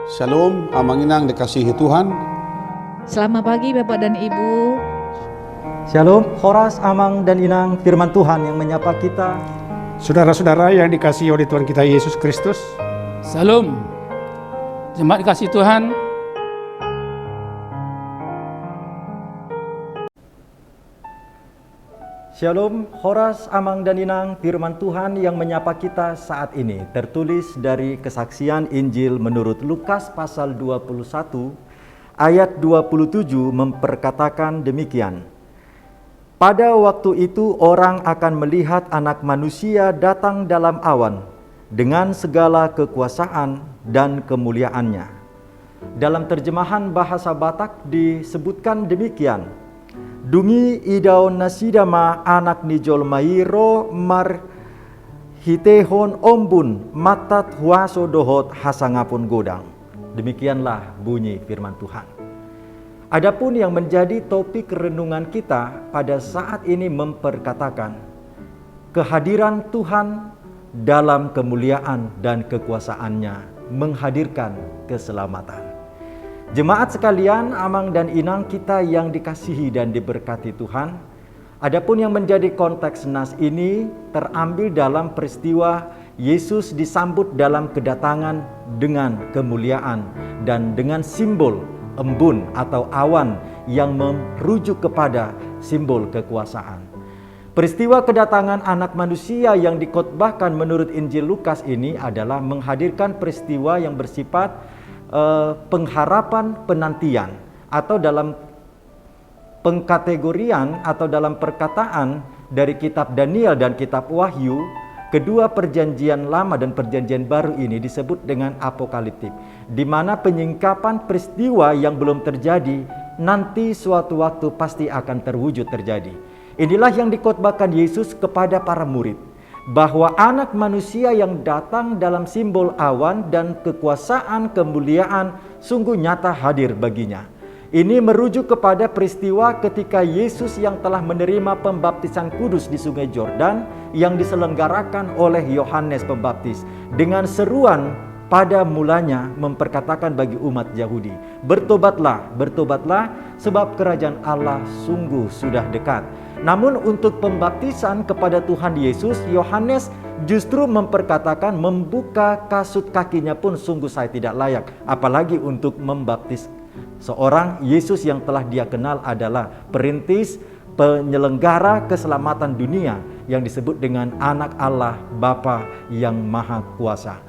Shalom, Amang Inang dikasihi Tuhan. Selamat pagi Bapak dan Ibu. Shalom, Horas, Amang, dan Inang, firman Tuhan yang menyapa kita. Saudara-saudara yang dikasihi oleh Tuhan kita Yesus Kristus. Salam, jemaat dikasihi Tuhan. Shalom, Horas, Amang, dan Inang, firman Tuhan yang menyapa kita saat ini tertulis dari kesaksian Injil menurut Lukas pasal 21 ayat 27 memperkatakan demikian. Pada waktu itu orang akan melihat Anak Manusia datang dalam awan dengan segala kekuasaan dan kemuliaannya. Dalam terjemahan bahasa Batak disebutkan demikian. Dungi idau nasidama anak nijol mairo mar hitehon ombun matat huaso dohot hasangapun godang. Demikianlah bunyi firman Tuhan. Adapun yang menjadi topik renungan kita pada saat ini memperkatakan kehadiran Tuhan dalam kemuliaan dan kekuasaannya menghadirkan keselamatan. Jemaat sekalian, Amang dan Inang kita yang dikasihi dan diberkati Tuhan, adapun yang menjadi konteks nas ini terambil dalam peristiwa Yesus disambut dalam kedatangan dengan kemuliaan dan dengan simbol embun atau awan yang merujuk kepada simbol kekuasaan. Peristiwa kedatangan Anak Manusia yang dikhotbahkan menurut Injil Lukas ini adalah menghadirkan peristiwa yang bersifat pengharapan penantian, atau dalam pengkategorian atau dalam perkataan dari kitab Daniel dan kitab Wahyu, kedua perjanjian lama dan perjanjian baru ini disebut dengan apokaliptik, di mana penyingkapan peristiwa yang belum terjadi nanti suatu waktu pasti akan terwujud terjadi. Inilah yang dikhotbahkan Yesus kepada para murid, bahwa Anak Manusia yang datang dalam simbol awan dan kekuasaan kemuliaan sungguh nyata hadir baginya. Ini merujuk kepada peristiwa ketika Yesus yang telah menerima pembaptisan kudus di Sungai Yordan yang diselenggarakan oleh Yohanes Pembaptis dengan seruan pada mulanya memperkatakan bagi umat Yahudi, bertobatlah, bertobatlah sebab kerajaan Allah sungguh sudah dekat. Namun untuk pembaptisan kepada Tuhan Yesus, Yohanes justru memperkatakan membuka kasut kakinya pun sungguh saya tidak layak, apalagi untuk membaptis seorang Yesus yang telah dia kenal adalah perintis penyelenggara keselamatan dunia yang disebut dengan Anak Allah Bapa yang Maha Kuasa.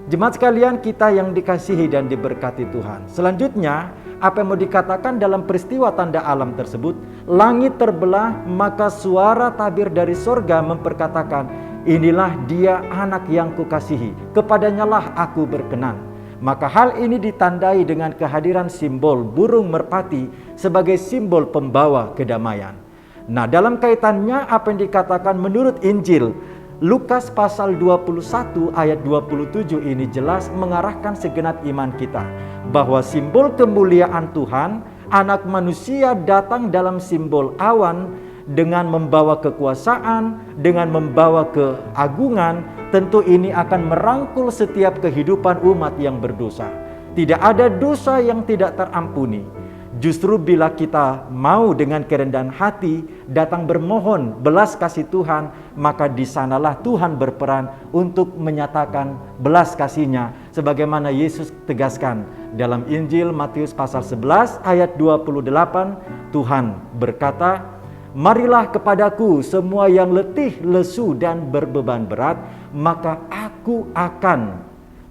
Jemaat sekalian kita yang dikasihi dan diberkati Tuhan. Selanjutnya, apa yang mau dikatakan dalam peristiwa tanda alam tersebut? Langit terbelah, maka suara tabir dari sorga memperkatakan, inilah dia anak yang kukasihi, kepadanyalah aku berkenan. Maka hal ini ditandai dengan kehadiran simbol burung merpati sebagai simbol pembawa kedamaian. Nah, dalam kaitannya apa yang dikatakan menurut Injil Lukas pasal 21 ayat 27 ini jelas mengarahkan segenap iman kita bahwa simbol kemuliaan Tuhan, Anak Manusia datang dalam simbol awan dengan membawa kekuasaan, dengan membawa keagungan. Tentu ini akan merangkul setiap kehidupan umat yang berdosa. Tidak ada dosa yang tidak terampuni. Justru bila kita mau dengan kerendahan hati datang bermohon belas kasih Tuhan, maka di sanalah Tuhan berperan untuk menyatakan belas kasih-Nya sebagaimana Yesus tegaskan dalam Injil Matius pasal 11 ayat 28. Tuhan berkata, marilah kepadaku semua yang letih, lesu dan berbeban berat, maka aku akan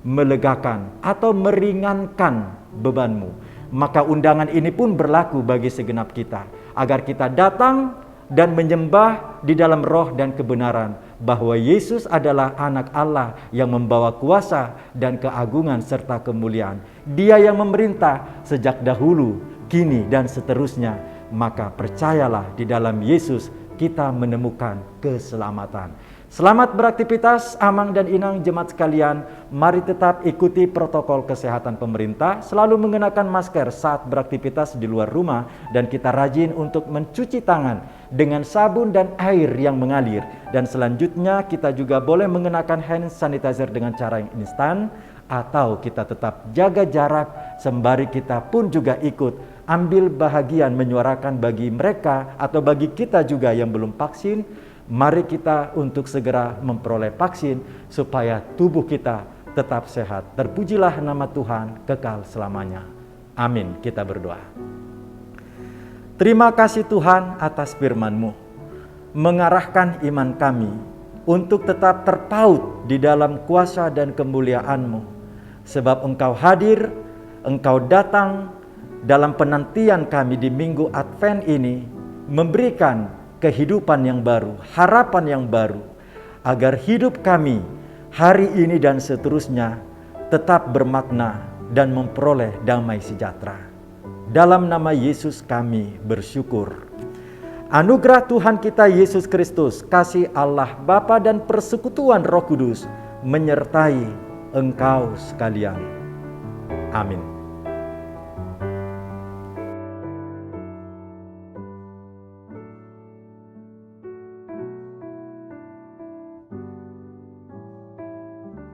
melegakan atau meringankan bebanmu. Maka undangan ini pun berlaku bagi segenap kita, agar kita datang dan menyembah di dalam roh dan kebenaran bahwa Yesus adalah Anak Allah yang membawa kuasa dan keagungan serta kemuliaan. Dia yang memerintah sejak dahulu, kini dan seterusnya. Maka percayalah di dalam Yesus kita menemukan keselamatan. Selamat beraktivitas Amang dan Inang jemaat sekalian. Mari tetap ikuti protokol kesehatan pemerintah, selalu mengenakan masker saat beraktivitas di luar rumah, dan kita rajin untuk mencuci tangan dengan sabun dan air yang mengalir. Dan selanjutnya kita juga boleh mengenakan hand sanitizer dengan cara yang instan atau kita tetap jaga jarak sembari kita pun juga ikut ambil bahagian menyuarakan bagi mereka atau bagi kita juga yang belum vaksin. Mari kita untuk segera memperoleh vaksin supaya tubuh kita tetap sehat. Terpujilah nama Tuhan kekal selamanya. Amin. Kita berdoa. Terima kasih Tuhan atas firman-Mu, mengarahkan iman kami untuk tetap terpaut di dalam kuasa dan kemuliaan-Mu. Sebab Engkau hadir, Engkau datang dalam penantian kami di minggu Advent ini, memberikan kehidupan yang baru, harapan yang baru, agar hidup kami hari ini dan seterusnya tetap bermakna dan memperoleh damai sejahtera. Dalam nama Yesus kami bersyukur. Anugerah Tuhan kita Yesus Kristus, kasih Allah Bapa dan persekutuan Roh Kudus menyertai engkau sekalian. Amin.